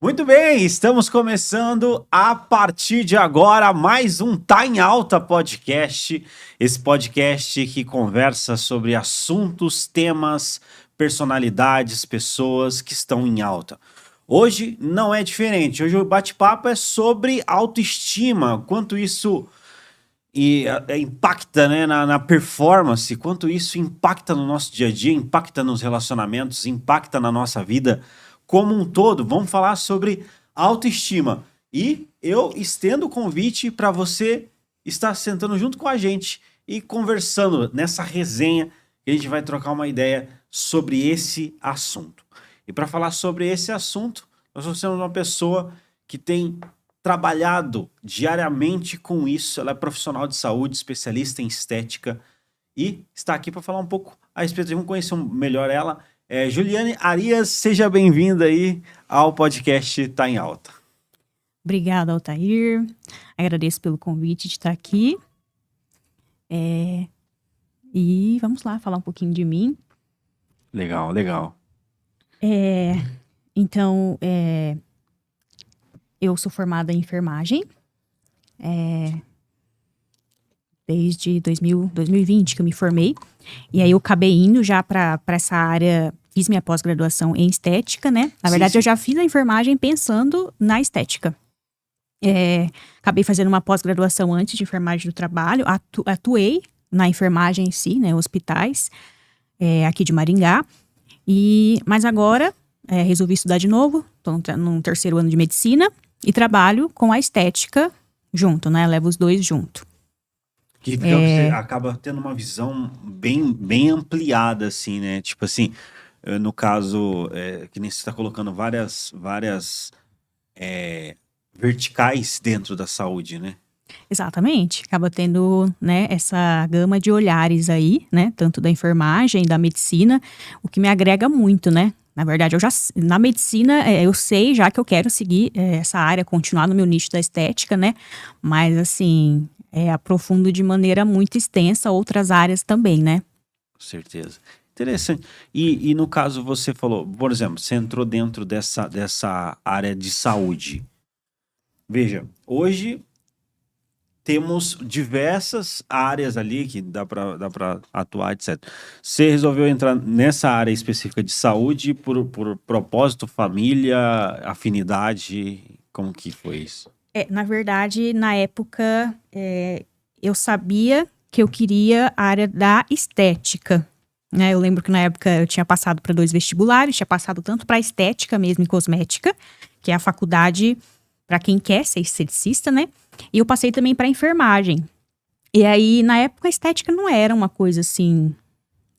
Muito bem, estamos começando a partir de agora mais um Tá em Alta podcast. Esse podcast que conversa sobre assuntos, temas, personalidades, pessoas que estão em alta. Hoje não é diferente. Hoje o bate-papo é sobre autoestima, quanto isso impacta, né, na performance, quanto isso impacta no nosso dia a dia, impacta nos relacionamentos, impacta na nossa vida como um todo. Vamos falar sobre autoestima. E eu estendo o convite para você estar sentando junto com a gente e conversando nessa resenha, que a gente vai trocar uma ideia sobre esse assunto. E para falar sobre esse assunto, nós somos uma pessoa que tem trabalhado diariamente com isso. Ela é profissional de saúde, especialista em estética e está aqui para falar um pouco a respeito. Vamos conhecer melhor ela. Juliane Arias, seja bem-vinda aí ao podcast Tá em Alta. Obrigada, Altair. Agradeço pelo convite de estar aqui. E vamos lá falar um pouquinho de mim. Legal. Então, eu sou formada em enfermagem desde 2020 que eu me formei. E aí eu acabei indo já para essa área, fiz minha pós-graduação em estética, né? Na verdade, eu já fiz a enfermagem pensando na estética. Acabei fazendo uma pós-graduação antes de enfermagem do trabalho, atuei na enfermagem em si, né? Hospitais, aqui de Maringá. Mas agora, resolvi estudar de novo, estou no terceiro ano de medicina e trabalho com a estética junto, né? Levo os dois junto. Que você acaba tendo uma visão bem ampliada, assim, né? Tipo assim, no caso, que nem você está colocando várias verticais dentro da saúde, né? Exatamente. Acaba tendo, né, essa gama de olhares aí, né? Tanto da enfermagem, da medicina, o que me agrega muito, né? Na verdade, na medicina, eu sei já que eu quero seguir essa área, continuar no meu nicho da estética, né? Mas, assim, aprofundo de maneira muito extensa outras áreas também, né? Com certeza. Interessante. E no caso, você falou, por exemplo, você entrou dentro dessa área de saúde. Veja, hoje temos diversas áreas ali que dá para atuar, etc. Você resolveu entrar nessa área específica de saúde por propósito, família, afinidade? Como que foi isso? Na verdade, na época, eu sabia que eu queria a área da estética, né? Eu lembro que na época eu tinha passado para 2 vestibulares, tinha passado tanto para estética mesmo e cosmética, que é a faculdade para quem quer ser esteticista, né? E eu passei também para enfermagem. E aí, na época, a estética não era uma coisa assim.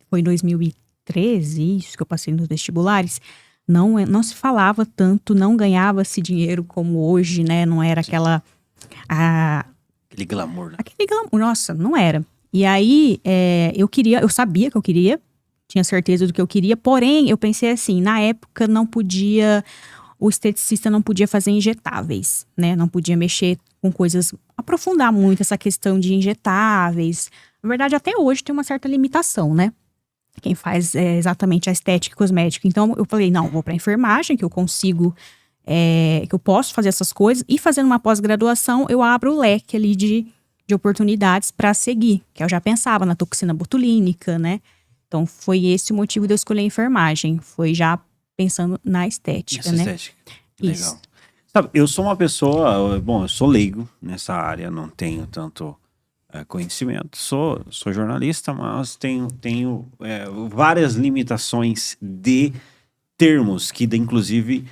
Foi em 2013, isso que eu passei nos vestibulares. Não se falava tanto, não ganhava-se dinheiro como hoje, né? Não era aquela. Aquele glamour, né? Aquele glamour, nossa, não era. E aí, eu sabia que eu queria, tinha certeza do que eu queria, porém, eu pensei assim, na época o esteticista não podia fazer injetáveis, né? Não podia mexer com coisas, aprofundar muito essa questão de injetáveis. Na verdade, até hoje tem uma certa limitação, né? Quem faz exatamente a estética e cosmética. Então, eu falei, não, vou para enfermagem, que eu consigo, que eu posso fazer essas coisas. E fazendo uma pós-graduação, eu abro o leque ali de oportunidades para seguir. Que eu já pensava na toxina botulínica, né? Então, foi esse o motivo de eu escolher a enfermagem. Foi já pensando na estética, né? Estética. Legal. Isso. Sabe, eu sou uma pessoa, eu sou leigo nessa área, não tenho tanto conhecimento. Sou jornalista, mas tenho várias limitações de termos que, inclusive,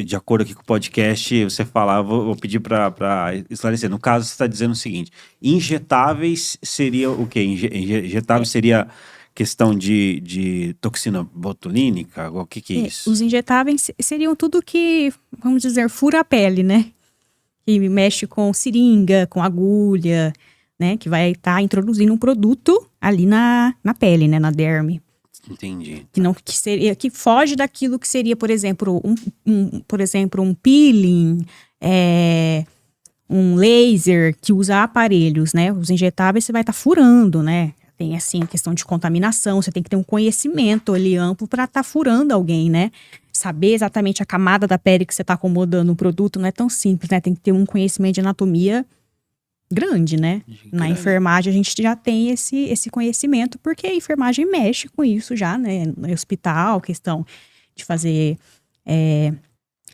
de acordo aqui com o podcast, você falava, vou pedir para esclarecer. No caso, você está dizendo o seguinte: injetáveis seria o quê? Injetável seria questão de toxina botulínica? O que é isso? Os injetáveis seriam tudo que, vamos dizer, fura a pele, né? Que mexe com seringa, com agulha, né? Que vai estar introduzindo um produto ali na pele, né? Na derme. Entendi. Que foge daquilo que seria, por exemplo, um peeling, um laser que usa aparelhos, né? Os injetáveis você vai estar furando, né? Tem, assim, a questão de contaminação, você tem que ter um conhecimento ali amplo para estar furando alguém, né? saber exatamente a camada da pele que você está acomodando no produto não é tão simples, né? Tem que ter um conhecimento de anatomia grande, né? Na enfermagem a gente já tem esse conhecimento, porque a enfermagem mexe com isso já, né? No hospital, questão de fazer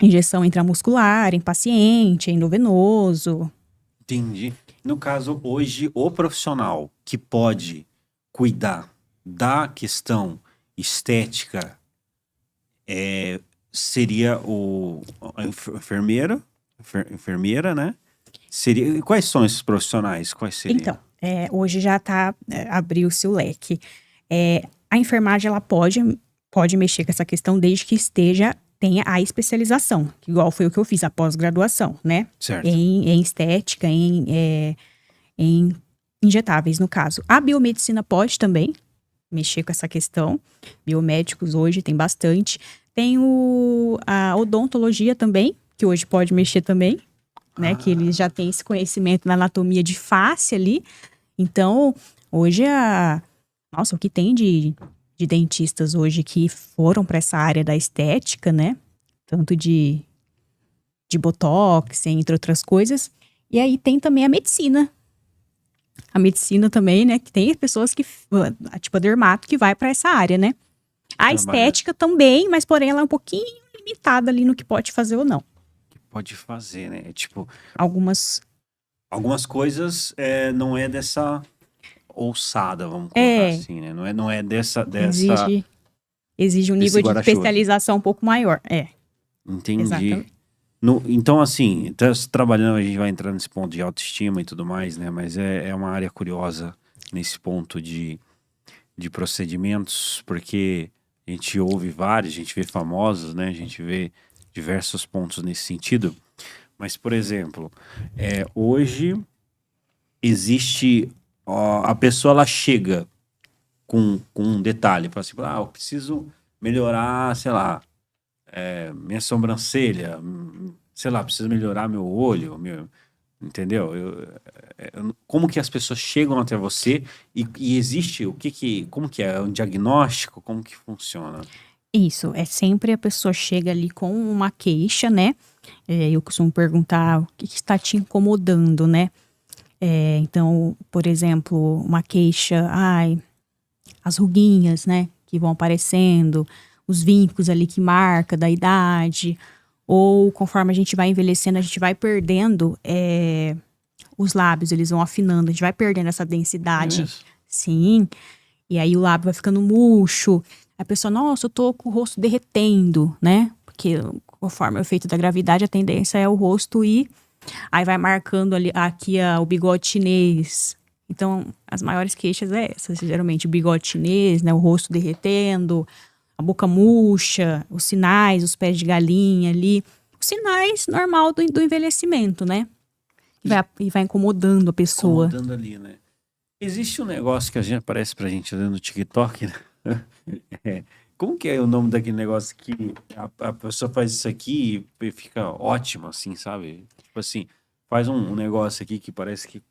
injeção intramuscular em paciente, endovenoso. Entendi. No caso, hoje, o profissional que pode cuidar da questão estética seria a enfermeira, né? E quais são esses profissionais? Quais seriam? Então, hoje já abriu-se o leque. A enfermagem, ela pode mexer com essa questão desde que tenha a especialização, que igual foi o que eu fiz, a pós-graduação, né? Certo. Em estética, em injetáveis, no caso. A biomedicina pode também mexer com essa questão. Biomédicos hoje tem bastante. Tem a odontologia também, que hoje pode mexer também, né? Que eles já têm esse conhecimento na anatomia de face ali. Então, hoje nossa, o que tem de dentistas hoje que foram para essa área da estética, né? Tanto de botox, entre outras coisas. E aí tem também a medicina. A medicina também, né? Que tem pessoas tipo a dermato, que vai para essa área, né? A estética também, mas porém ela é um pouquinho limitada ali no que pode fazer ou não. Pode fazer, né? Tipo, algumas coisas não é dessa ousada, vamos colocar assim, né? Não é dessa exige um nível de especialização um pouco maior. Entendi. Exatamente. Então, assim, trabalhando, a gente vai entrar nesse ponto de autoestima e tudo mais, né? Mas é uma área curiosa nesse ponto de procedimentos, porque a gente ouve vários, a gente vê famosos, né? A gente vê diversos pontos nesse sentido. Mas, por exemplo, hoje existe... a pessoa, ela chega com um detalhe, fala assim, eu preciso melhorar, sei lá, minha sobrancelha, sei lá, preciso melhorar meu olho, entendeu? Como que as pessoas chegam até você e existe como que é um diagnóstico, como que funciona? Isso, sempre a pessoa chega ali com uma queixa, né? Eu costumo perguntar o que está te incomodando, né? Então, por exemplo, uma queixa, as ruguinhas, né? Que vão aparecendo, os vincos ali que marca da idade, ou conforme a gente vai envelhecendo, a gente vai perdendo os lábios, eles vão afinando, a gente vai perdendo essa densidade. Sim, e aí o lábio vai ficando murcho. A pessoa, nossa, eu tô com o rosto derretendo, né? Porque conforme o efeito da gravidade, a tendência é o rosto ir. Aí vai marcando ali, aqui o bigode chinês. Então, as maiores queixas essas, geralmente o bigode chinês, né? O rosto derretendo, a boca murcha, os sinais, os pés de galinha ali. Os sinais normal do envelhecimento, né? E vai incomodando a pessoa. Incomodando ali, né? Existe um negócio que aparece pra gente no TikTok, né? Como que é o nome daquele negócio que a pessoa faz isso aqui e fica ótimo, assim, sabe? Tipo assim, faz um negócio aqui que parece que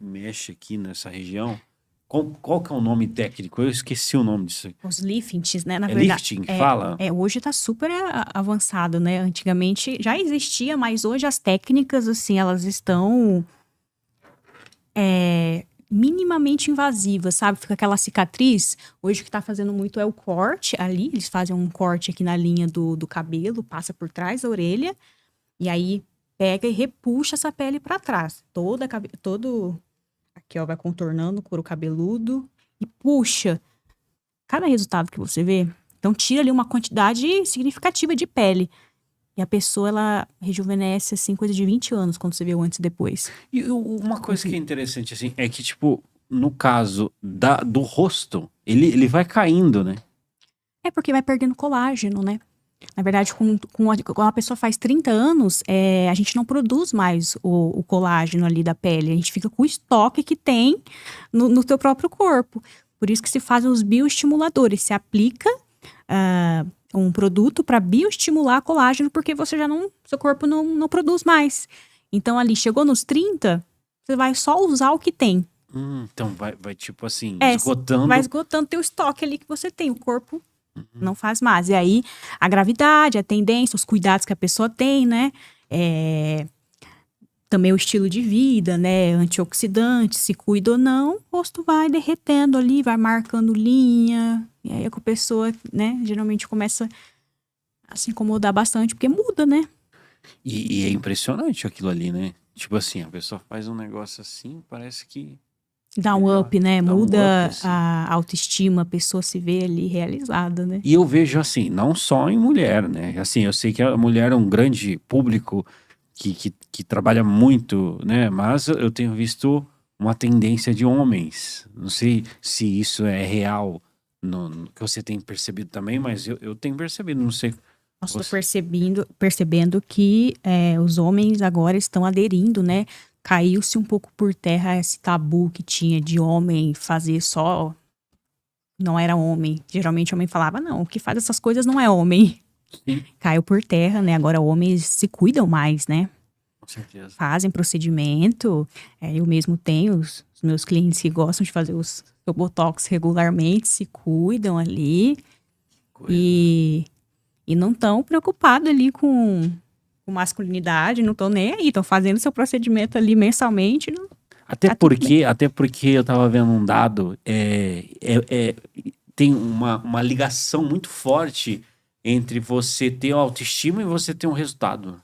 mexe aqui nessa região. Qual que é o nome técnico? Eu esqueci o nome disso. Os liftings, né? Na verdade, lifting que fala? Hoje tá super avançado, né? Antigamente já existia, mas hoje as técnicas, assim, elas estão minimamente invasivas, sabe? Fica aquela cicatriz. Hoje o que tá fazendo muito é o corte ali. Eles fazem um corte aqui na linha do cabelo, passa por trás da orelha. E aí pega e repuxa essa pele para trás. Todo aqui, ó, vai contornando o couro cabeludo e puxa. Cada resultado que você vê, então tira ali uma quantidade significativa de pele. E a pessoa, ela rejuvenesce, assim, coisa de 20 anos, quando você vê o antes e depois. E uma coisa que é interessante, assim, é que, tipo, no caso do rosto, ele vai caindo, né? É porque vai perdendo colágeno, né? Na verdade, quando a pessoa faz 30 anos, a gente não produz mais o colágeno ali da pele. A gente fica com o estoque que tem no teu próprio corpo. Por isso que se fazem os bioestimuladores. Se aplica um produto para bioestimular colágeno, porque seu corpo não produz mais. Então, ali, chegou nos 30, você vai só usar o que tem. Então, vai tipo assim, esgotando. Vai esgotando teu estoque ali que você tem. O corpo Não faz mais. E aí, a gravidade, a tendência, os cuidados que a pessoa tem, né? Também o estilo de vida, né? Antioxidante, se cuida ou não, o rosto vai derretendo ali, vai marcando linha. E aí a pessoa, né? Geralmente começa a se incomodar bastante, porque muda, né? E é impressionante aquilo ali, né? Tipo assim, a pessoa faz um negócio assim, parece que... Dá um up, né? Dá um Muda up, assim. a autoestima, a pessoa se vê ali realizada, né? E eu vejo assim, não só em mulher, né? Assim, eu sei que a mulher é um grande público que trabalha muito, né? Mas eu tenho visto uma tendência de homens. Não sei se isso é real, no que você tem percebido também, mas eu tenho percebido, não sei. Estou percebendo que os homens agora estão aderindo, né? Caiu-se um pouco por terra esse tabu que tinha de homem fazer só... Não era homem. Geralmente o homem falava, não, o que faz essas coisas não é homem. Sim. Caiu por terra, né? Agora homens se cuidam mais, né? Com certeza. Fazem procedimento. Eu mesmo tenho os meus clientes que gostam de fazer o Botox regularmente, se cuidam ali. E não estão preocupados ali com masculinidade, não estão nem aí. Estão fazendo seu procedimento ali mensalmente. Não, Até porque eu tava vendo um dado, tem uma ligação muito forte entre você ter autoestima e você ter um resultado.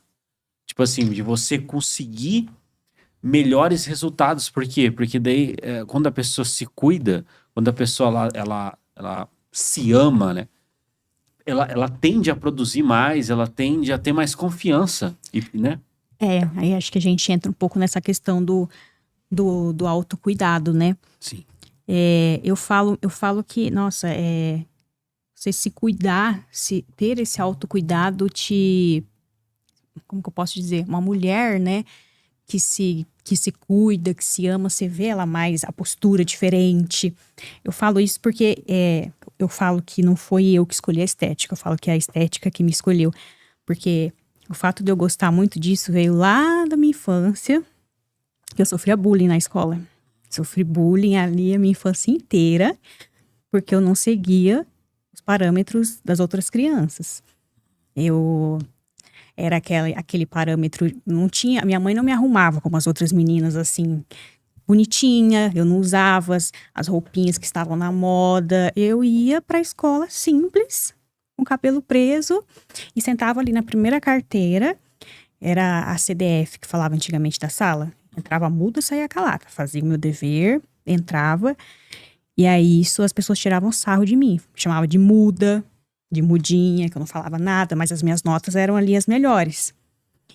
Tipo assim, de você conseguir melhores resultados. Por quê? Porque daí, quando a pessoa se cuida, quando a pessoa ela se ama, né? Ela tende a produzir mais, ela tende a ter mais confiança, né? Aí acho que a gente entra um pouco nessa questão do autocuidado, né? Sim. Eu falo que, nossa, você se cuidar, ter esse autocuidado como que eu posso dizer? Uma mulher, né, que se cuida, que se ama, você vê ela mais, a postura diferente. Eu falo isso porque eu falo que não foi eu que escolhi a estética, eu falo que é a estética que me escolheu. Porque o fato de eu gostar muito disso veio lá da minha infância, que eu sofria bullying na escola. Sofri bullying ali a minha infância inteira, porque eu não seguia os parâmetros das outras crianças. Eu era aquele parâmetro, não tinha, minha mãe não me arrumava como as outras meninas, assim, bonitinha, eu não usava as roupinhas que estavam na moda, eu ia pra escola simples, com o cabelo preso, e sentava ali na primeira carteira, era a CDF que falava antigamente da sala, entrava muda, saía calada, fazia o meu dever, entrava, e aí isso as pessoas tiravam sarro de mim, me chamavam de muda, de mudinha, que eu não falava nada, mas as minhas notas eram ali as melhores.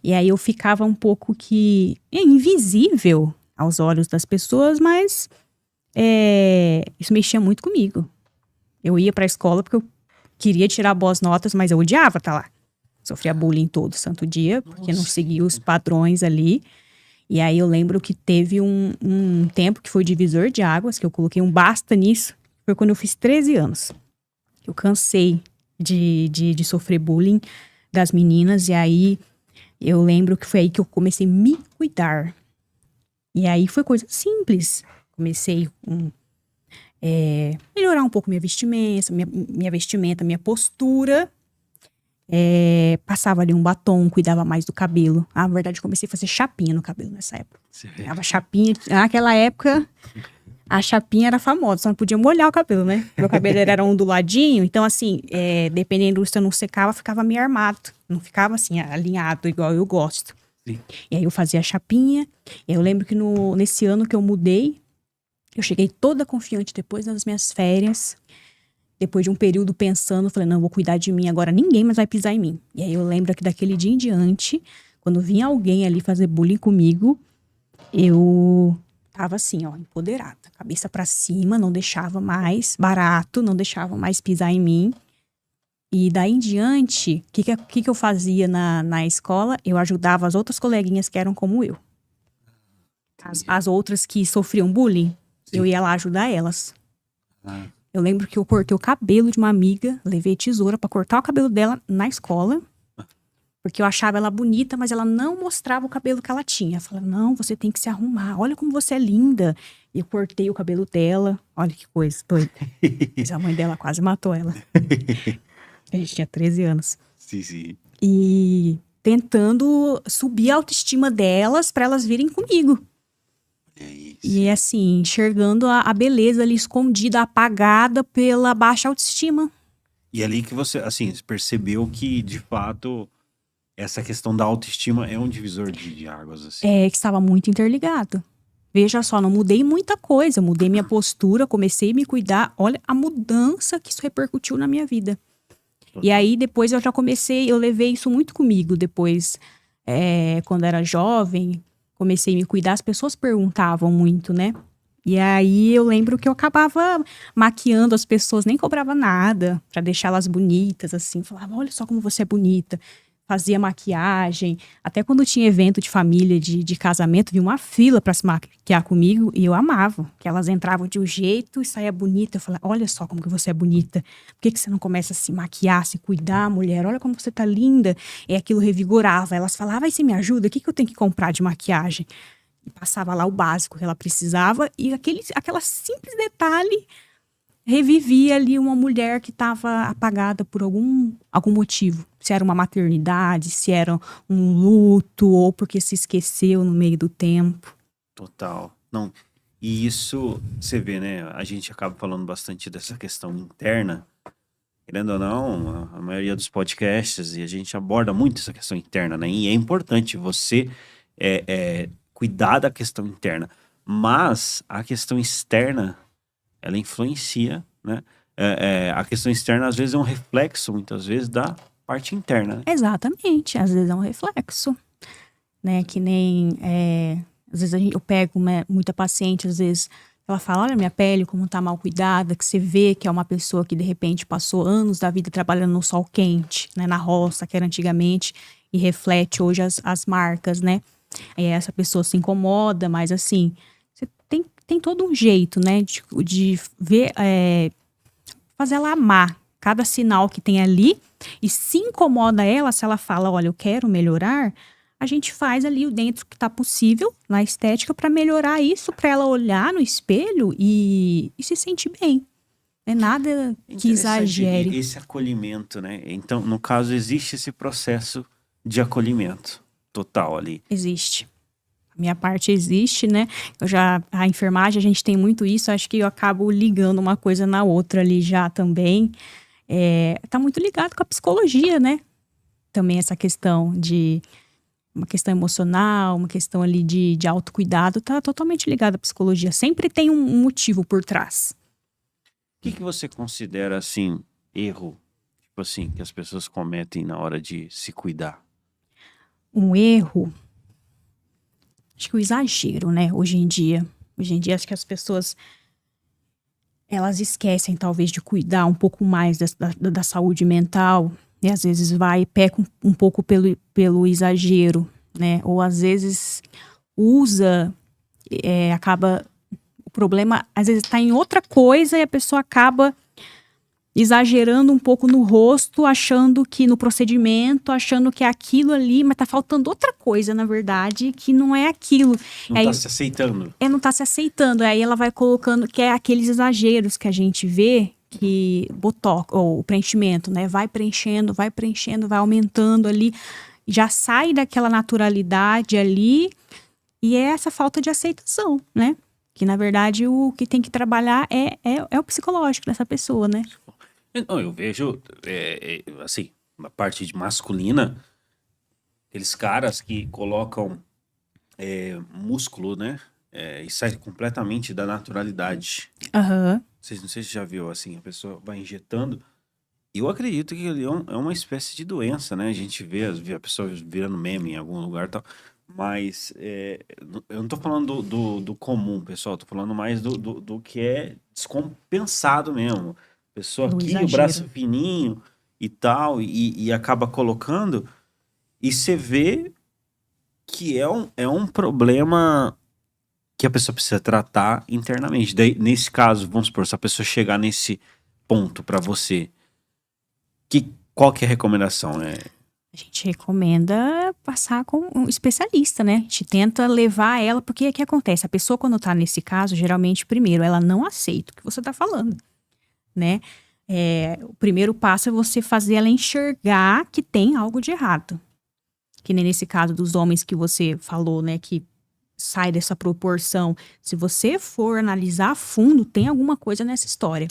E aí eu ficava um pouco invisível aos olhos das pessoas, mas isso mexia muito comigo. Eu ia pra escola porque eu queria tirar boas notas, mas eu odiava estar lá. Sofria bullying todo santo dia, porque não seguia os padrões ali. E aí eu lembro que teve um tempo que foi divisor de águas, que eu coloquei um basta nisso, foi quando eu fiz 13 anos. Eu cansei de sofrer bullying das meninas, e aí eu lembro que foi aí que eu comecei a me cuidar. E aí foi coisa simples. Comecei melhorar um pouco minha vestimenta, minha postura. Passava ali um batom, cuidava mais do cabelo. Na verdade, comecei a fazer chapinha no cabelo nessa época. Dava chapinha. Naquela época, a chapinha era famosa, só não podia molhar o cabelo, né? Meu cabelo era onduladinho, então assim, dependendo se eu não secava, ficava meio armado. Não ficava assim, alinhado, igual eu gosto. Sim. E aí eu fazia a chapinha. E eu lembro que nesse ano que eu mudei, eu cheguei toda confiante depois das minhas férias. Depois de um período pensando, falei, não, eu vou cuidar de mim, agora ninguém mais vai pisar em mim. E aí eu lembro que daquele dia em diante, quando vinha alguém ali fazer bullying comigo, eu tava assim, ó, empoderada. Cabeça pra cima, não deixava mais barato, não deixava mais pisar em mim. E daí em diante, o que eu fazia na escola? Eu ajudava as outras coleguinhas que eram como eu. As outras que sofriam bullying, eu ia lá ajudar elas. Eu lembro que eu cortei o cabelo de uma amiga, levei tesoura pra cortar o cabelo dela na escola, porque eu achava ela bonita, mas ela não mostrava o cabelo que ela tinha. Eu falava, não, você tem que se arrumar, olha como você é linda. Eu cortei o cabelo dela. Olha que coisa doida. Mas a mãe dela quase matou ela. A gente tinha 13 anos. Sim, sim. E tentando subir a autoestima delas pra elas virem comigo. É isso. E assim, enxergando a beleza ali escondida, apagada pela baixa autoestima. E ali que você, assim, percebeu que, de fato, essa questão da autoestima é um divisor de águas, assim. É, que estava muito interligado. Veja só, não mudei muita coisa. Mudei minha postura, comecei a me cuidar. Olha a mudança que isso repercutiu na minha vida. E aí, depois eu já comecei, eu levei isso muito comigo. Depois, quando era jovem, comecei a me cuidar. As pessoas perguntavam muito, né? E aí, eu lembro que eu acabava maquiando as pessoas, nem cobrava nada pra deixá-las bonitas, assim. Falava, olha só como você é bonita. Fazia maquiagem. Até quando tinha evento de família, de casamento, vinha uma fila pra se maquiar comigo. E eu amava. Que elas entravam de um jeito e saía bonita. Eu falava, olha só como que você é bonita. Por que você não começa a se maquiar, se cuidar, mulher? Olha como você tá linda. E aquilo revigorava. Elas falavam, aí você me ajuda? O que eu tenho que comprar de maquiagem? E passava lá o básico que ela precisava. E aquela simples detalhe revivia ali uma mulher que estava apagada por algum motivo. Se era uma maternidade, se era um luto, ou porque se esqueceu no meio do tempo. Total. Não. E isso, você vê, né? A gente acaba falando bastante dessa questão interna. Querendo ou não, a maioria dos podcasts, e a gente aborda muito essa questão interna, né? E é importante você cuidar da questão interna. Mas a questão externa, ela influencia, né? A questão externa, às vezes, é um reflexo, muitas vezes, da parte interna, né? Exatamente. Às vezes é um reflexo. Né? Que nem... às vezes eu pego muita paciente, às vezes ela fala, olha minha pele, como tá mal cuidada, que você vê que é uma pessoa que de repente passou anos da vida trabalhando no sol quente, né? Na roça, que era antigamente, e reflete hoje as marcas, né? Aí essa pessoa se incomoda, mas assim, você tem todo um jeito, né? De ver, fazer ela amar cada sinal que tem ali, e se incomoda ela, se ela fala, olha, eu quero melhorar, a gente faz ali o dentro que tá possível na estética para melhorar isso, para ela olhar no espelho e se sentir bem. Não é nada que exagere. Esse acolhimento, né? Então, no caso, existe esse processo de acolhimento total ali. Existe. A minha parte existe, né? A enfermagem, a gente tem muito isso, acho que eu acabo ligando uma coisa na outra ali já também. Tá muito ligado com a psicologia, né? Também essa questão de uma questão emocional, uma questão ali de autocuidado, tá totalmente ligado à psicologia. Sempre tem um motivo por trás. O que você considera, assim, erro, tipo assim, que as pessoas cometem na hora de se cuidar? Um erro, acho que o exagero, né? Hoje em dia, acho que as pessoas, elas esquecem talvez de cuidar um pouco mais da saúde mental, e às vezes peca um pouco pelo exagero, né? Ou às vezes usa, acaba... O problema, às vezes, está em outra coisa e a pessoa acaba exagerando um pouco no rosto, achando que no procedimento, achando que é aquilo ali, mas tá faltando outra coisa, na verdade, que não é aquilo. Não tá se aceitando. Não tá se aceitando. Aí ela vai colocando, que é aqueles exageros que a gente vê, que botox, ou o preenchimento, né? Vai preenchendo, vai aumentando ali. Já sai daquela naturalidade ali e é essa falta de aceitação, né? Que, na verdade, o que tem que trabalhar é o psicológico dessa pessoa, né? Eu vejo, assim, na parte de masculina, aqueles caras que colocam músculo, né? E sai completamente da naturalidade. Aham. Não sei se você já viu, assim, a pessoa vai injetando. Eu acredito que ele é uma espécie de doença, né? A gente vê a pessoa virando meme em algum lugar e tal. Mas eu não tô falando do comum, pessoal. Tô falando mais do que é descompensado mesmo. Pessoa Do aqui, exagero. o braço fininho e tal, e acaba colocando. E você vê que é um problema que a pessoa precisa tratar internamente. Daí, nesse caso, vamos supor, se a pessoa chegar nesse ponto pra você, qual que é a recomendação? A gente recomenda passar com um especialista, né? A gente tenta levar ela, porque o que acontece? A pessoa, quando tá nesse caso, geralmente, primeiro, ela não aceita o que você tá falando, né? O primeiro passo é você fazer ela enxergar que tem algo de errado. Que nem nesse caso dos homens que você falou, né? Que sai dessa proporção. Se você for analisar a fundo, tem alguma coisa nessa história.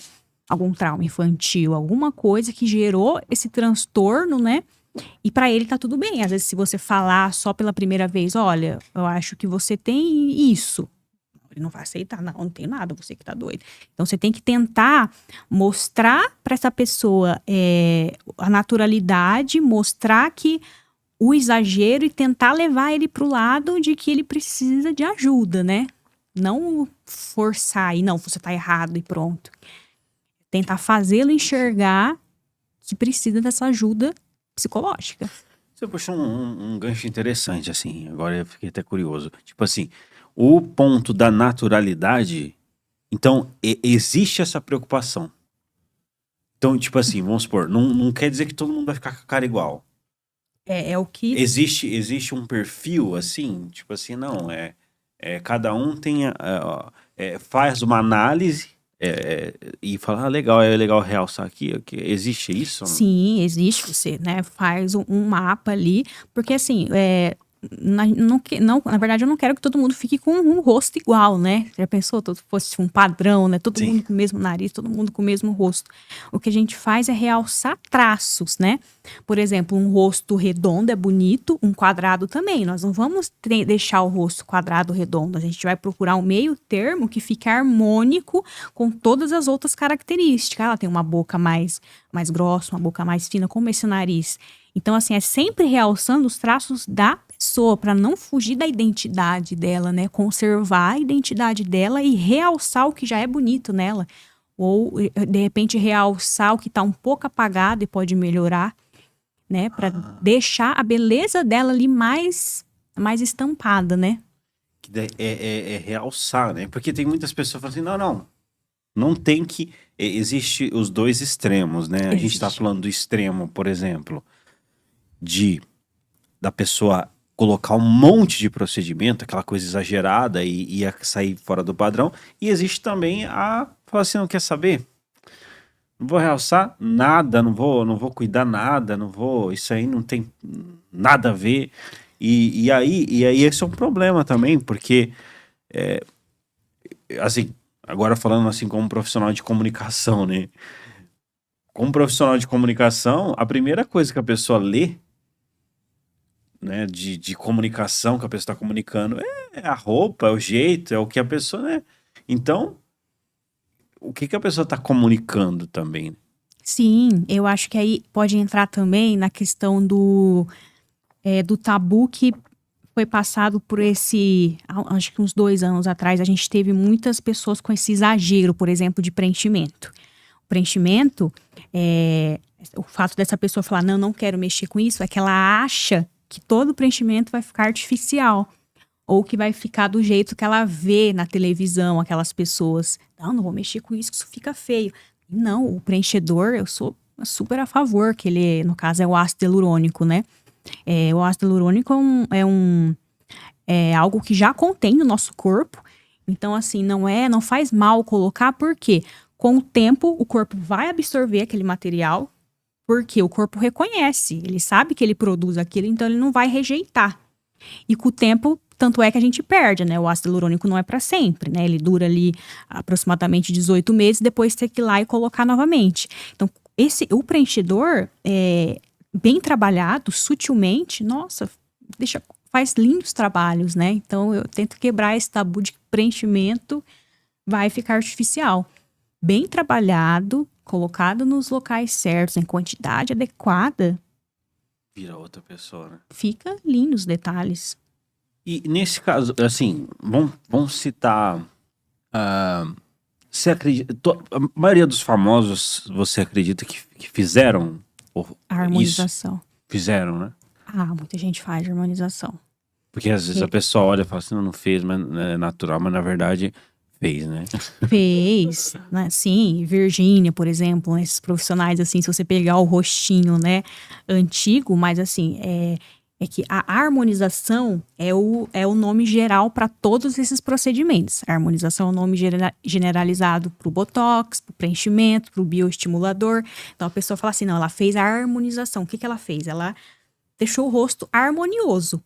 Algum trauma infantil, alguma coisa que gerou esse transtorno, né? E pra ele tá tudo bem. Às vezes, se você falar só pela primeira vez, olha, eu acho que você tem isso. Ele não vai aceitar, não tem nada, você que tá doido. Então, você tem que tentar mostrar pra essa pessoa a naturalidade, mostrar que o exagero e tentar levar ele pro lado de que ele precisa de ajuda, né? Não forçar e não, você tá errado e pronto. Tentar fazê-lo enxergar que precisa dessa ajuda psicológica. Você puxou um gancho interessante, assim, agora eu fiquei até curioso. Tipo assim, o ponto da naturalidade, então, existe essa preocupação. Então, tipo assim, vamos supor, não quer dizer que todo mundo vai ficar com a cara igual. É o que. Existe um perfil, assim, tipo assim, não, cada um tem, faz uma análise e fala, legal, é legal realçar aqui, existe isso? Sim, existe. Você, né, faz um mapa ali. Porque, assim, na verdade, eu não quero que todo mundo fique com um rosto igual, né? Já pensou? Todo fosse um padrão, né? Todo Sim. mundo com o mesmo nariz, todo mundo com o mesmo rosto. O que a gente faz é realçar traços, né? Por exemplo, um rosto redondo é bonito, um quadrado também. Nós não vamos deixar o rosto quadrado redondo. A gente vai procurar um meio termo que fique harmônico com todas as outras características. Ela tem uma boca mais grossa, uma boca mais fina, como esse nariz. Então, assim, é sempre realçando os traços da pessoa, para não fugir da identidade dela, né? Conservar a identidade dela e realçar o que já é bonito nela. Ou, de repente, realçar o que está um pouco apagado e pode melhorar, né? Para deixar a beleza dela ali mais estampada, né? Que é realçar, né? Porque tem muitas pessoas que falam assim, não tem que... Existe os dois extremos, né? A gente tá falando do extremo, por exemplo, da pessoa colocar um monte de procedimento, aquela coisa exagerada e ia sair fora do padrão. E existe também falar assim, não quer saber? Não vou realçar nada, não vou cuidar nada, isso aí não tem nada a ver. E aí esse é um problema também, porque, assim, agora falando assim como profissional de comunicação, né? Como profissional de comunicação, a primeira coisa que a pessoa lê, né, de comunicação que a pessoa está comunicando é a roupa, é o jeito, é o que a pessoa, né? Então, o que a pessoa está comunicando também? Sim, eu acho que aí pode entrar também na questão do tabu que foi passado por acho que uns 2 anos atrás, a gente teve muitas pessoas com esse exagero, por exemplo, de preenchimento. O preenchimento, o fato dessa pessoa falar, não quero mexer com isso, é que ela acha que todo preenchimento vai ficar artificial. Ou que vai ficar do jeito que ela vê na televisão, aquelas pessoas. Não vou mexer com isso, que isso fica feio. Não, o preenchedor, eu sou super a favor, que ele, no caso, é o ácido hialurônico, né? O ácido hialurônico é algo que já contém no nosso corpo. Então, assim, não faz mal colocar, porque com o tempo o corpo vai absorver aquele material, porque o corpo reconhece, ele sabe que ele produz aquilo, então ele não vai rejeitar. E com o tempo, tanto é que a gente perde, né? O ácido hialurônico não é para sempre, né? Ele dura ali aproximadamente 18 meses, depois ter que ir lá e colocar novamente. Então, o preenchedor, bem trabalhado, sutilmente, nossa, faz lindos trabalhos, né? Então, eu tento quebrar esse tabu de que preenchimento vai ficar artificial. Bem trabalhado, colocado nos locais certos, em quantidade adequada, Vira outra pessoa, né? fica lindo os detalhes. E nesse caso, assim, vamos citar. Você acredita. A maioria dos famosos, você acredita que fizeram A isso? harmonização. Fizeram, né? Muita gente faz harmonização. Porque às vezes a pessoa olha e fala assim, não fez, mas é natural, mas na verdade Fez, né? Fez, né? Sim, Virgínia, por exemplo, né? Esses profissionais, assim, se você pegar o rostinho, né, antigo, mas assim, é que a harmonização é o nome geral para todos esses procedimentos. A harmonização é o nome generalizado para o Botox, para o preenchimento, para o bioestimulador. Então a pessoa fala assim, não, ela fez a harmonização. O que ela fez? Ela deixou o rosto harmonioso.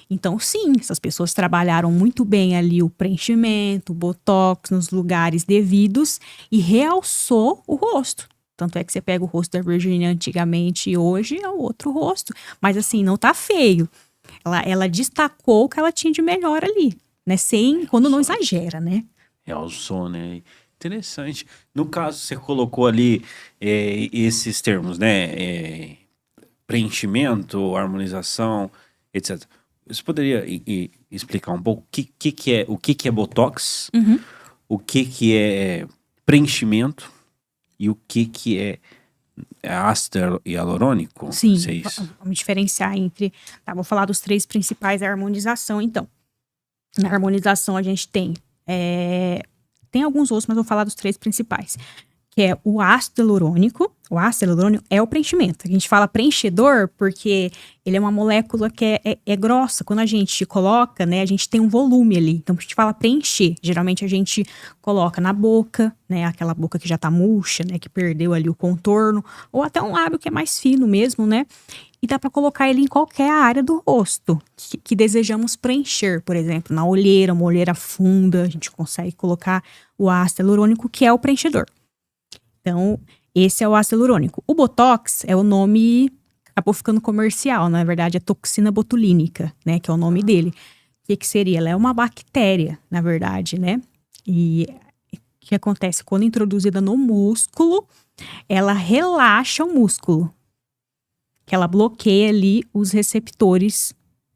Então, sim, essas pessoas trabalharam muito bem ali o preenchimento, o botox nos lugares devidos e realçou o rosto. Tanto é que você pega o rosto da Virginia antigamente e hoje é o outro rosto. Mas assim, não tá feio. Ela destacou o que ela tinha de melhor ali, né? Quando não exagera, né? Realçou, né? Interessante. No caso, você colocou ali esses termos, né? Preenchimento, harmonização, etc. Você poderia explicar um pouco o que é Botox, Uhum. o que é preenchimento e o que é ácido hialurônico? Sim, Se é isso. vamos diferenciar entre... Tá, vou falar dos 3 principais da harmonização, então. Na harmonização a gente tem... tem alguns outros, mas vou falar dos 3 principais. Que é o ácido hialurônico. O ácido hialurônico é o preenchimento. A gente fala preenchedor porque ele é uma molécula que é grossa. Quando a gente coloca, né, a gente tem um volume ali. Então, a gente fala preencher. Geralmente a gente coloca na boca, né, aquela boca que já tá murcha, né, que perdeu ali o contorno. Ou até um lábio que é mais fino mesmo, né. E dá para colocar ele em qualquer área do rosto que desejamos preencher. Por exemplo, na olheira, uma olheira funda, a gente consegue colocar o ácido hialurônico, que é o preenchedor. Então, esse é o ácido hialurônico. O Botox é o nome, acabou ficando comercial, na verdade é toxina botulínica, né, que é o nome dele. O que seria? Ela é uma bactéria, na verdade, né? E o que acontece? Quando introduzida no músculo, ela relaxa o músculo. Que ela bloqueia ali os receptores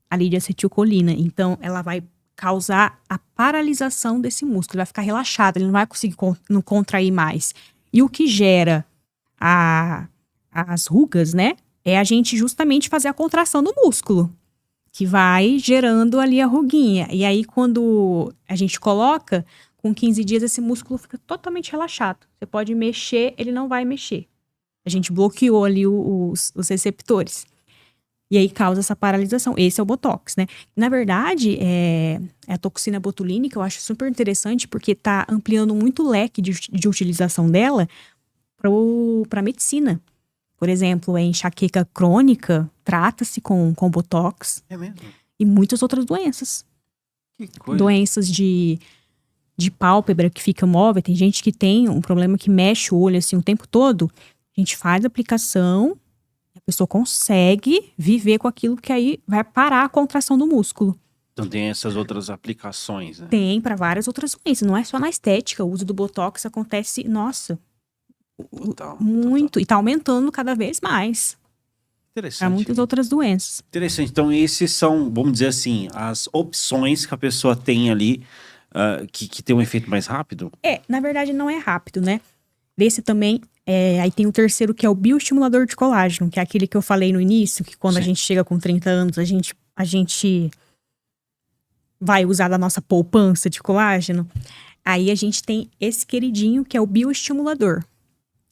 ali de acetilcolina. Então, ela vai causar a paralisação desse músculo. Ele vai ficar relaxado, ele não vai conseguir não contrair mais. E o que gera as rugas, né? É a gente justamente fazer a contração do músculo, que vai gerando ali a ruguinha. E aí, quando a gente coloca, com 15 dias, esse músculo fica totalmente relaxado. Você pode mexer, ele não vai mexer. A gente bloqueou ali os receptores. E aí causa essa paralisação. Esse é o Botox, né? Na verdade, a toxina botulínica eu acho super interessante porque tá ampliando muito o leque de utilização dela para medicina. Por exemplo, a enxaqueca crônica trata-se com Botox. É mesmo? E muitas outras doenças. Que coisa. Doenças de pálpebra que fica móvel. Tem gente que tem um problema que mexe o olho assim o tempo todo. A gente faz a aplicação, a pessoa consegue viver com aquilo que aí vai parar a contração do músculo. Então tem essas outras aplicações, né? Tem para várias outras doenças, não é só na estética. O uso do Botox acontece, nossa, muito. Total. E tá aumentando cada vez mais. Interessante. Para muitas outras doenças. Interessante. Então esses são, vamos dizer assim, as opções que a pessoa tem ali que tem um efeito mais rápido? Na verdade não é rápido, né? Desse também... aí tem o terceiro, que é o bioestimulador de colágeno, que é aquele que eu falei no início, que quando a gente chega com 30 anos, a gente vai usar da nossa poupança de colágeno. Aí a gente tem esse queridinho, que é o bioestimulador.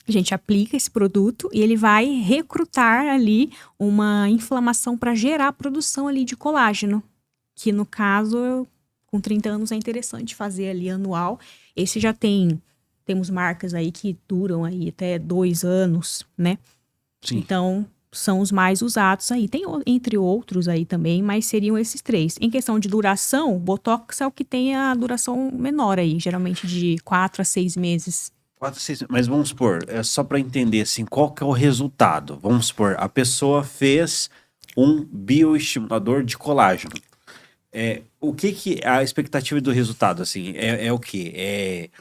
A gente aplica esse produto e ele vai recrutar ali uma inflamação para gerar a produção ali de colágeno. Que no caso, com 30 anos é interessante fazer ali anual. Esse já temos marcas aí que duram aí até 2 anos, né? Sim. Então, são os mais usados aí. Tem entre outros aí também, mas seriam esses 3. Em questão de duração, o Botox é o que tem a duração menor aí, geralmente de 4 a 6 meses. 4, 6, mas vamos supor, só para entender assim, qual que é o resultado? Vamos supor, a pessoa fez um bioestimulador de colágeno. O que a expectativa do resultado, assim, é o quê?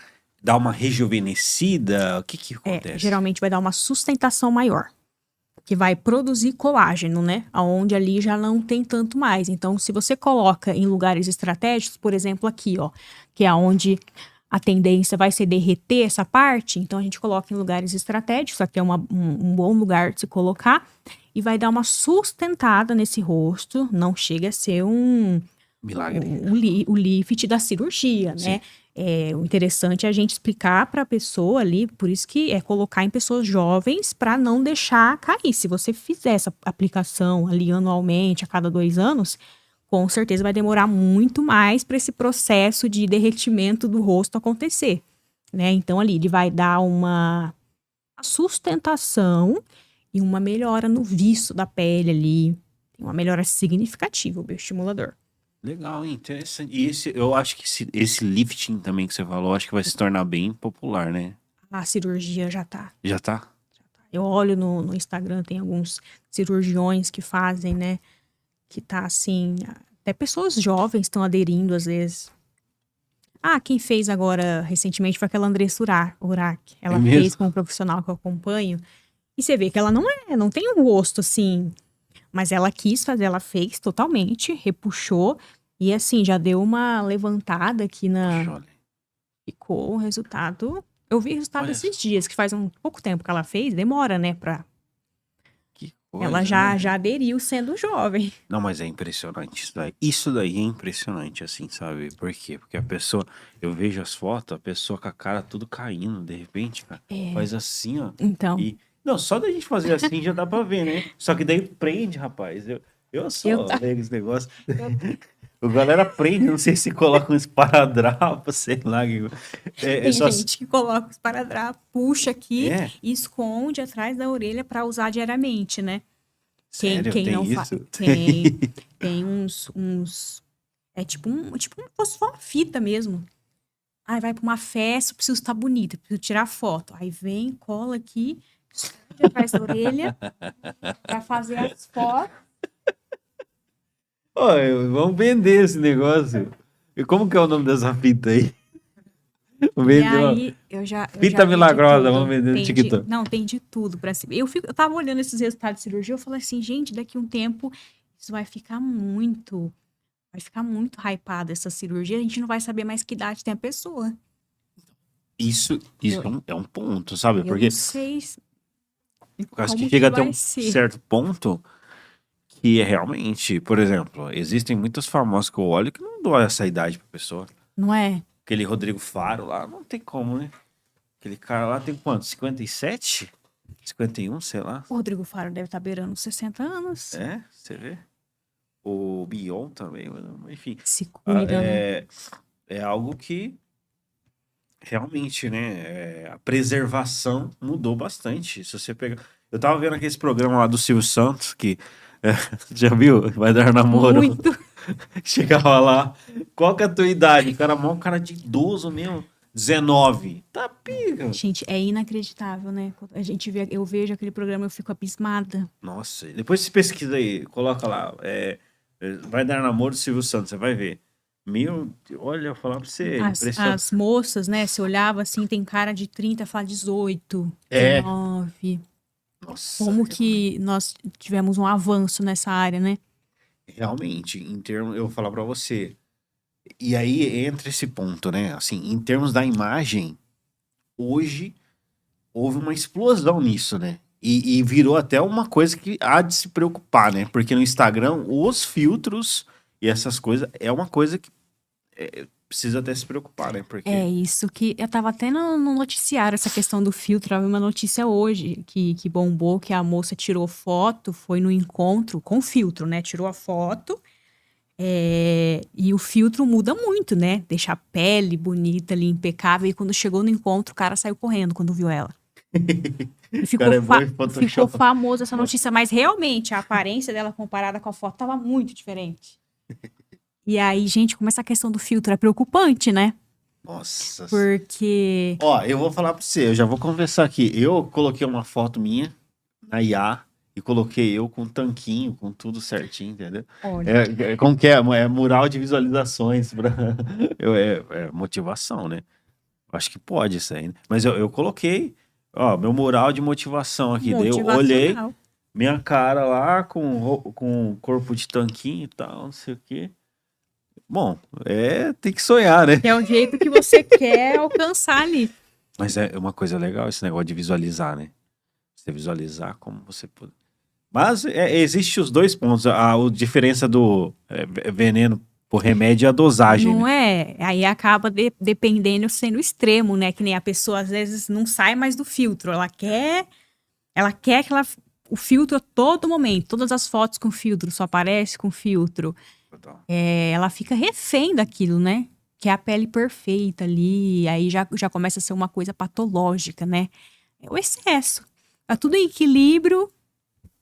Dar uma rejuvenescida? O que acontece? Geralmente vai dar uma sustentação maior, que vai produzir colágeno, né? Onde ali já não tem tanto mais. Então, se você coloca em lugares estratégicos, por exemplo, aqui, ó, que é onde a tendência vai ser derreter essa parte, então a gente coloca em lugares estratégicos, aqui é um bom lugar de se colocar, e vai dar uma sustentada nesse rosto, não chega a ser Milagre. o lift da cirurgia, Sim. né? O interessante é a gente explicar para a pessoa ali, por isso que é colocar em pessoas jovens para não deixar cair. Se você fizer essa aplicação ali anualmente, a cada 2 anos, com certeza vai demorar muito mais para esse processo de derretimento do rosto acontecer, né? Então ali ele vai dar uma sustentação e uma melhora no viço da pele ali, uma melhora significativa o bioestimulador. Legal, hein? Interessante. E eu acho que esse lifting também que você falou, acho que vai se tornar bem popular, né? A cirurgia já tá. Já tá? Eu olho no Instagram, tem alguns cirurgiões que fazem, né? Que tá assim, até pessoas jovens estão aderindo às vezes. Quem fez agora recentemente foi aquela Andressa Urach. Ela mesmo? fez com um profissional que eu acompanho. E você vê que ela não tem um rosto assim. Mas ela quis fazer, ela fez totalmente, repuxou. E assim, já deu uma levantada aqui Poxa, olha. Ficou um resultado. Eu vi o resultado Olha esses dias, que faz um pouco tempo que ela fez. Demora, né, Que coisa, ela né? já aderiu sendo jovem. Não, mas é impressionante isso daí. Isso daí é impressionante, assim, sabe? Por quê? Porque a pessoa, eu vejo as fotos, a pessoa com a cara tudo caindo, de repente, cara, faz assim, ó. Então, E, não, só da gente fazer assim já dá pra ver, né? Só que daí prende, rapaz. Eu sou Eu- leigo esse negócio. O galera prende, não sei se coloca um esparadrapo, sei lá. tem gente que coloca o esparadrapo, puxa aqui É? e esconde atrás da orelha para usar diariamente, né? Sério, Quem tem não isso? tem uns é tipo como se fosse uma fita mesmo. Aí vai para uma festa, preciso estar bonita, preciso tirar foto. Aí vem, cola aqui, esconde atrás da orelha para fazer as fotos. Ó, vamos vender esse negócio. E como que é o nome dessa fita aí? Vamos E vender, ó. aí, eu já Fita vi de milagrosa, tudo. vamos vender no TikTok. Não, tem de tudo pra se. Eu tava olhando esses resultados de cirurgia, eu falei assim, gente, daqui a um tempo isso vai ficar muito hypado essa cirurgia, a gente não vai saber mais que idade tem a pessoa. Isso é um ponto, sabe? Eu Porque não sei eu acho como que chega até vai um ser. certo ponto que é realmente, por exemplo, existem muitos famosos que eu olho que não dou essa idade pra pessoa. Não é? Aquele Rodrigo Faro lá, não tem como, né? Aquele cara lá tem quanto? 57? 51, sei lá. O Rodrigo Faro deve estar beirando 60 anos. É, você vê? O Bion também, enfim. Se cuida, né? É algo que realmente, né? A preservação mudou bastante. Se você pegar. Eu tava vendo aquele programa lá do Silvio Santos, que já viu? Vai dar namoro. Muito. Chegava lá, qual que é a tua idade? O cara, mó cara de idoso mesmo. 19. Tá pica. Gente, é inacreditável, né? Eu vejo aquele programa, eu fico abismada. Nossa, depois você pesquisa aí, coloca lá. Vai dar namoro do Silvio Santos, você vai ver. Olha, eu vou falar pra você, impressionante. As moças, né? Você olhava assim, tem cara de 30, fala 18, É. 19. Nossa, Como que nós tivemos um avanço nessa área, né? realmente, em termos, eu vou falar pra você. E aí entra esse ponto, né? Assim, em termos da imagem, hoje houve uma explosão nisso, né? E virou até uma coisa que há de se preocupar, né? Porque no Instagram, os filtros e essas coisas é uma coisa que precisa até se preocupar, né? Porque É isso que eu tava até no noticiário, essa questão do filtro. Eu vi uma notícia hoje que bombou, que a moça tirou foto, foi no encontro com filtro, né? Tirou a foto. E o filtro muda muito, né? Deixa a pele bonita ali, impecável. E quando chegou no encontro, o cara saiu correndo quando viu ela. E ficou, Cara, é bom em Photoshop. ficou famosa essa notícia, mas realmente a aparência dela comparada com a foto tava muito diferente. E aí, gente, como essa questão do filtro é preocupante, né? Nossa. Porque. Ó, eu vou falar pra você, eu já vou conversar aqui. Eu coloquei uma foto minha na IA e coloquei eu com tanquinho, com tudo certinho, entendeu? Olha, Como que é? É mural de visualizações. É motivação, né? Acho que pode isso aí, né? Mas eu coloquei, ó, meu mural de motivação aqui. Daí eu olhei motivacional. minha cara lá com corpo de tanquinho e tal, não sei o quê. Bom, tem que sonhar, né? Que é o jeito que você quer alcançar ali. Mas é uma coisa legal esse negócio de visualizar, né? Você visualizar como você pode. Mas existe os dois pontos. A diferença do veneno O remédio é a dosagem, Não né? é? Aí acaba dependendo sendo extremo, né? Que nem a pessoa às vezes não sai mais do filtro. Ela quer o filtro a todo momento. Todas as fotos com filtro, só aparece com filtro. Total. Ela fica refém daquilo, né? Que é a pele perfeita ali. Aí já começa a ser uma coisa patológica, né? É o excesso. Tá tudo em equilíbrio,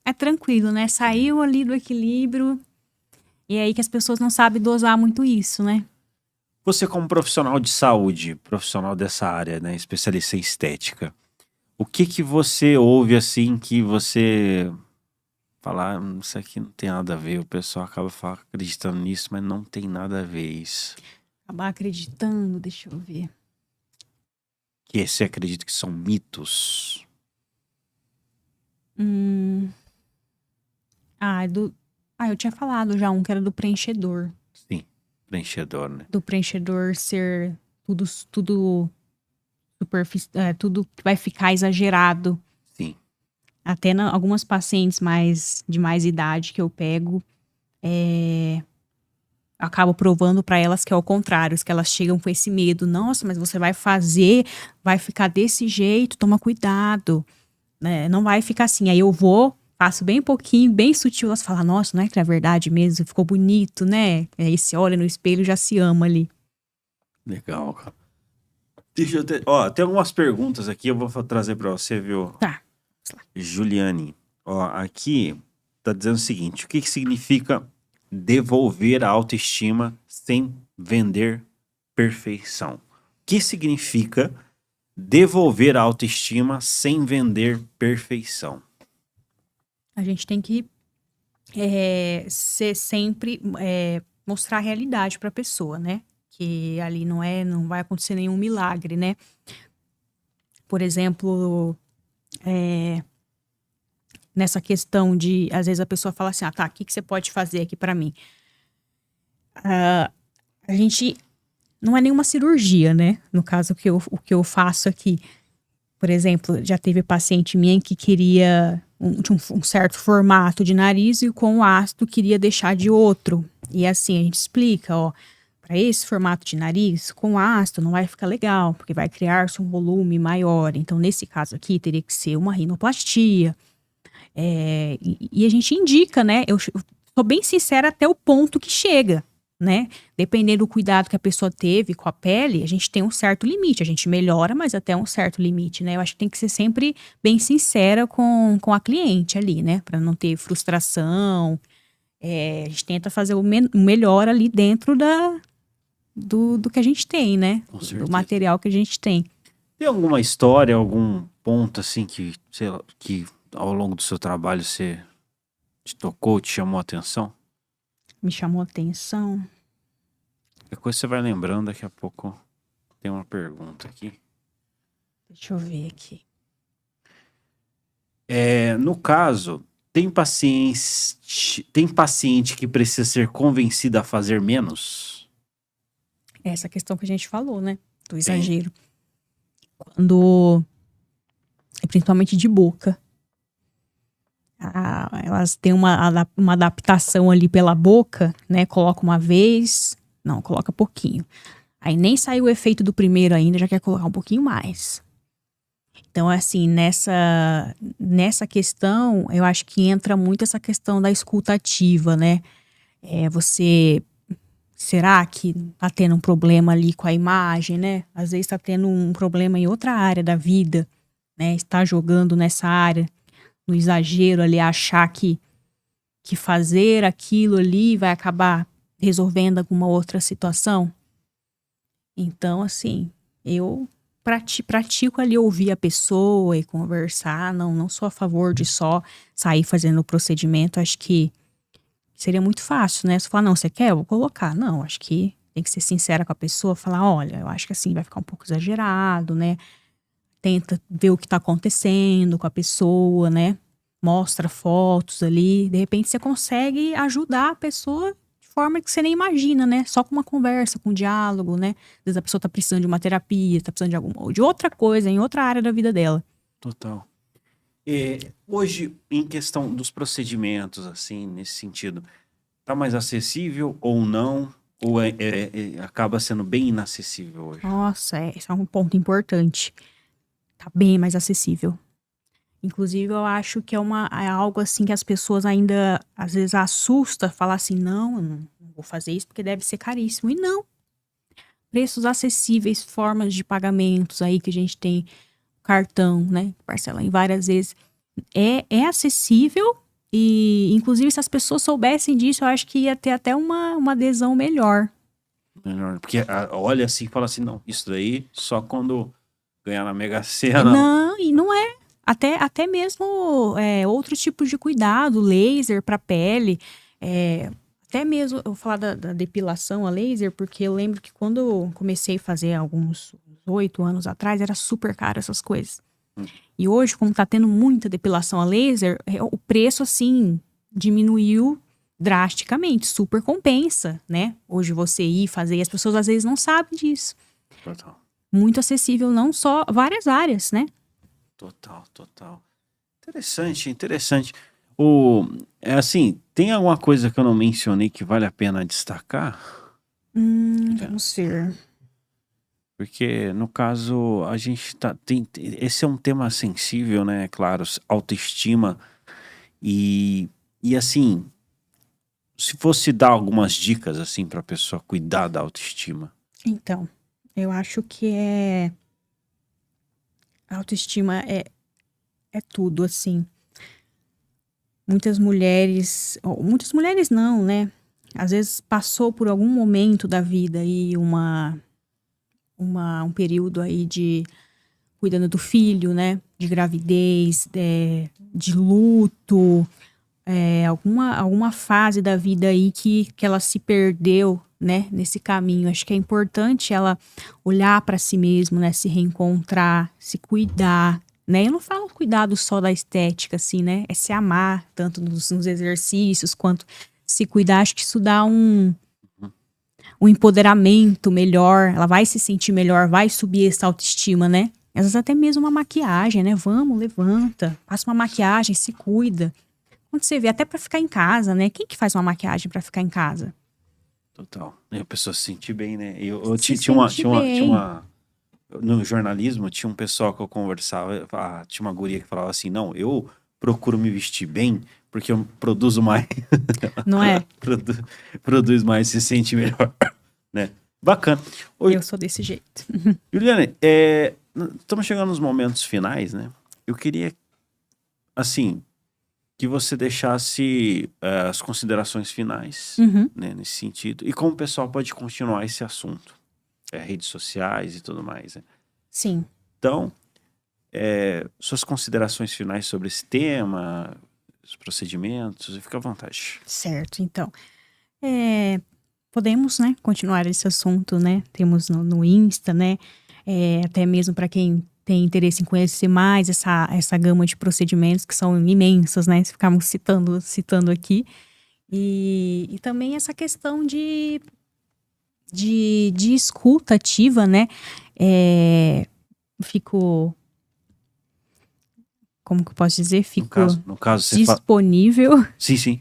é tranquilo, né? Saiu ali do equilíbrio. E é aí que as pessoas não sabem dosar muito isso, né? Você como profissional de saúde, profissional dessa área, né, especialista em estética, o que que você ouve assim que você fala, isso aqui não tem nada a ver, o pessoal acaba acreditando nisso, mas não tem nada a ver isso. Acabar acreditando, deixa eu ver. Que você acredita que são mitos? Hum, ah, eu tinha falado já um que era do preenchedor. Sim, preenchedor, né? Do preenchedor ser tudo tudo que vai ficar exagerado. Sim, Até algumas pacientes de mais idade que eu pego, acabo provando para elas que é o contrário, que elas chegam com esse medo. Nossa, mas você vai fazer, vai ficar desse jeito, toma cuidado, né? Não vai ficar assim. Aí eu vou, faço bem pouquinho, bem sutil, elas falam, nossa, não é que é verdade mesmo, ficou bonito, né? Aí se olha no espelho e já se ama ali. legal, cara. Deixa eu ter... Ó, tem algumas perguntas aqui, eu vou trazer pra você, viu, Tá. Juliane? Ó, aqui tá dizendo o seguinte, o que que significa devolver a autoestima sem vender perfeição? O que significa devolver a autoestima sem vender perfeição? A gente tem que ser sempre mostrar a realidade para a pessoa, né? Que ali não vai acontecer nenhum milagre, né? Por exemplo, nessa questão de às vezes a pessoa fala assim, ah, tá, o que você pode fazer aqui para mim? A gente não é nenhuma cirurgia, né? No caso o que eu faço aqui, por exemplo, já teve paciente minha que queria de um certo formato de nariz e com o ácido queria deixar de outro. E assim, a gente explica, ó, para esse formato de nariz, com ácido não vai ficar legal, porque vai criar-se um volume maior. Então, nesse caso aqui, teria que ser uma rinoplastia. E a gente indica, né? Eu sou bem sincera até o ponto que chega, né? Dependendo do cuidado que a pessoa teve com a pele, a gente tem um certo limite. A gente melhora, mas até um certo limite, né? Eu acho que tem que ser sempre bem sincera com a cliente ali, né? Para não ter frustração. A gente tenta fazer o melhor ali dentro do que a gente tem, né? Com Do certeza. material que a gente tem. Tem alguma história, algum ponto assim que, sei lá, que ao longo do seu trabalho você te tocou, te chamou a atenção? Me chamou a atenção. Qualquer coisa você vai lembrando, daqui a pouco tem uma pergunta aqui. Deixa eu ver aqui. No caso, tem paciente que precisa ser convencida a fazer menos? Essa questão que a gente falou, né? Do exagero. Quando, principalmente de boca, elas têm uma adaptação ali pela boca, né? Coloca uma vez, não, coloca pouquinho. Aí nem saiu o efeito do primeiro ainda, já quer colocar um pouquinho mais. Então, assim, nessa questão, eu acho que entra muito essa questão da escuta ativa, né? Será que tá tendo um problema ali com a imagem, né? Às vezes tá tendo um problema em outra área da vida, né? Está jogando nessa área, no exagero ali, achar que fazer aquilo ali vai acabar resolvendo alguma outra situação. Então, assim, eu pratico ali ouvir a pessoa e conversar, não sou a favor de só sair fazendo o procedimento, acho que seria muito fácil, né? Você falar, não, você quer? Eu vou colocar. Não, acho que tem que ser sincera com a pessoa, falar, olha, eu acho que assim vai ficar um pouco exagerado, né? Tenta ver o que tá acontecendo com a pessoa, né? Mostra fotos ali, de repente você consegue ajudar a pessoa de forma que você nem imagina, né? Só com uma conversa, com um diálogo, né? Às vezes a pessoa tá precisando de uma terapia, tá precisando de outra coisa, em outra área da vida dela. Total. Hoje, em questão dos procedimentos, assim, nesse sentido, tá mais acessível ou não? Ou acaba sendo bem inacessível hoje? Nossa, esse é um ponto importante. Tá bem mais acessível. Inclusive, eu acho que é algo assim que as pessoas ainda, às vezes, assusta, falar assim, não, eu não vou fazer isso porque deve ser caríssimo. E não, preços acessíveis, formas de pagamentos aí que a gente tem, cartão, né, parcela em várias vezes, é acessível e, inclusive, se as pessoas soubessem disso, eu acho que ia ter até uma adesão melhor. Melhor. Porque olha assim e fala assim, não, isso daí só quando ganhar na Mega Sena. Não, e não é. Até mesmo outros tipos de cuidado, laser para pele, até mesmo, eu vou falar da depilação a laser, porque eu lembro que quando eu comecei a fazer alguns 8 anos atrás, era super caro essas coisas. E hoje, como tá tendo muita depilação a laser, o preço, assim, diminuiu drasticamente, super compensa, né? Hoje você ir fazer, e as pessoas às vezes não sabem disso. Total. Muito acessível, não só várias áreas, né? Total. Interessante. Assim, tem alguma coisa que eu não mencionei que vale a pena destacar? Vamos ver. Porque, no caso, a gente esse é um tema sensível, né? Claro, autoestima. E assim, se fosse dar algumas dicas, assim, pra pessoa cuidar da autoestima. Então, eu acho que a autoestima é tudo, assim. Muitas mulheres não, né? Às vezes passou por algum momento da vida aí um período aí de cuidando do filho, né? De gravidez, de luto, alguma fase da vida aí que ela se perdeu, né? Nesse caminho. Acho que é importante ela olhar para si mesma, né? Se reencontrar, se cuidar, né? Eu não falo cuidado só da estética, assim, né? É se amar, tanto nos exercícios quanto se cuidar. Acho que isso dá um empoderamento melhor, ela vai se sentir melhor, vai subir essa autoestima, né? Às vezes até mesmo uma maquiagem, né? Vamos, levanta, passa uma maquiagem, se cuida. Quando você vê, até pra ficar em casa, né? Quem que faz uma maquiagem pra ficar em casa? Total. E a pessoa se sentir bem, né? Eu Se tinha uma, sente tinha uma, tinha bem. uma- No jornalismo, tinha um pessoal que eu conversava, tinha uma guria que falava assim, não, eu procuro me vestir bem porque eu produzo mais. Não é? Produz mais, se sente melhor, né? Bacana. Oi, Eu sou desse jeito. Juliane, estamos chegando nos momentos finais, né? Eu queria, assim, que você deixasse as considerações finais, Uhum. né, nesse sentido. E como o pessoal pode continuar esse assunto. Redes sociais e tudo mais, né? Sim. Então, suas considerações finais sobre esse tema, os procedimentos, fica à vontade. Certo, então. Podemos, né, continuar esse assunto, né? Temos no Insta, né? Até mesmo para quem tem interesse em conhecer mais essa gama de procedimentos que são imensas, né? Se ficarmos citando aqui. E também essa questão de escuta ativa, né? Fico. Como que eu posso dizer? Fico No caso você fala. disponível Sim.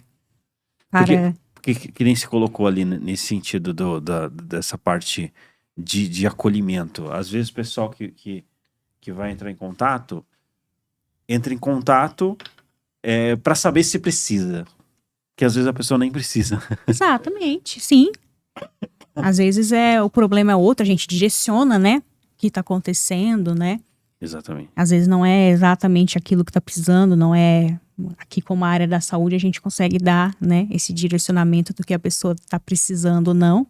para. Porque que nem se colocou ali nesse sentido dessa parte de acolhimento. Às vezes o pessoal que vai entrar em contato, entra em contato para saber se precisa. Que às vezes a pessoa nem precisa. Exatamente, sim. Às vezes o problema é outro, a gente direciona, né? O que tá acontecendo, né? Exatamente. Às vezes não é exatamente aquilo que tá precisando, não é. Aqui, como a área da saúde, a gente consegue dar, né, esse direcionamento do que a pessoa tá precisando ou não.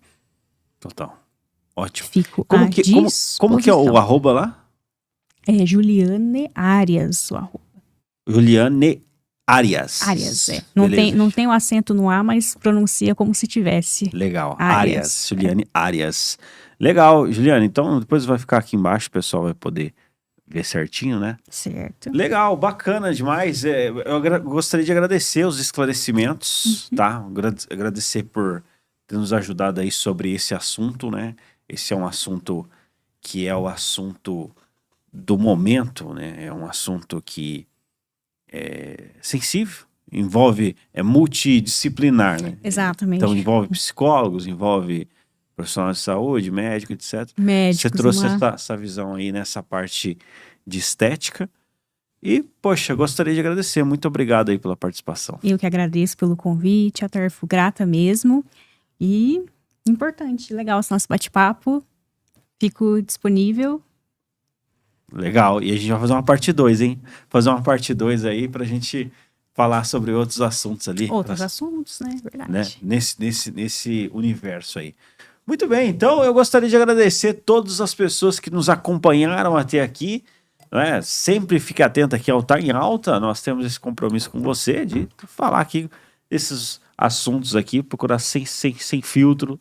Total. Ótimo. Fico Como à que é disposição. o arroba lá? É Juliane Arias, o arroba. Juliane Arias. Arias, é. Beleza. Não tem o acento no A, mas pronuncia como se tivesse. Legal. Arias. Arias. Juliane Arias. Legal, Juliane. Então depois vai ficar aqui embaixo, o pessoal vai poder ver certinho, né? Certo. Legal, bacana demais. Eu gostaria de agradecer os esclarecimentos, tá? Agradecer por ter nos ajudado aí sobre esse assunto, né? Esse é um assunto que é o assunto do momento, né? É um assunto que é sensível, é multidisciplinar, né? Exatamente. Então envolve psicólogos, envolve profissional de saúde, médico, etc. Médicos, Você trouxe uma- essa visão aí nessa parte de estética. E, poxa, gostaria de agradecer. Muito obrigado aí pela participação. Eu que agradeço pelo convite, Atarfo, grata mesmo. E importante, legal esse nosso bate-papo. Fico disponível. Legal. E a gente vai fazer uma parte 2, hein? Fazer uma parte 2 aí pra gente falar sobre outros assuntos ali. Outros assuntos, né? Verdade. Né? Nesse universo aí. Muito bem, então eu gostaria de agradecer todas as pessoas que nos acompanharam até aqui. Né? Sempre fique atento aqui ao Tá em Alta. Nós temos esse compromisso com você de falar aqui desses assuntos aqui, procurar sem filtro,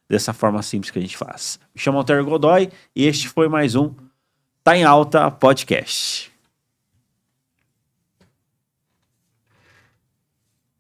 dessa forma simples que a gente faz. Me chamo Alter Godoy e este foi mais um Tá em Alta Podcast.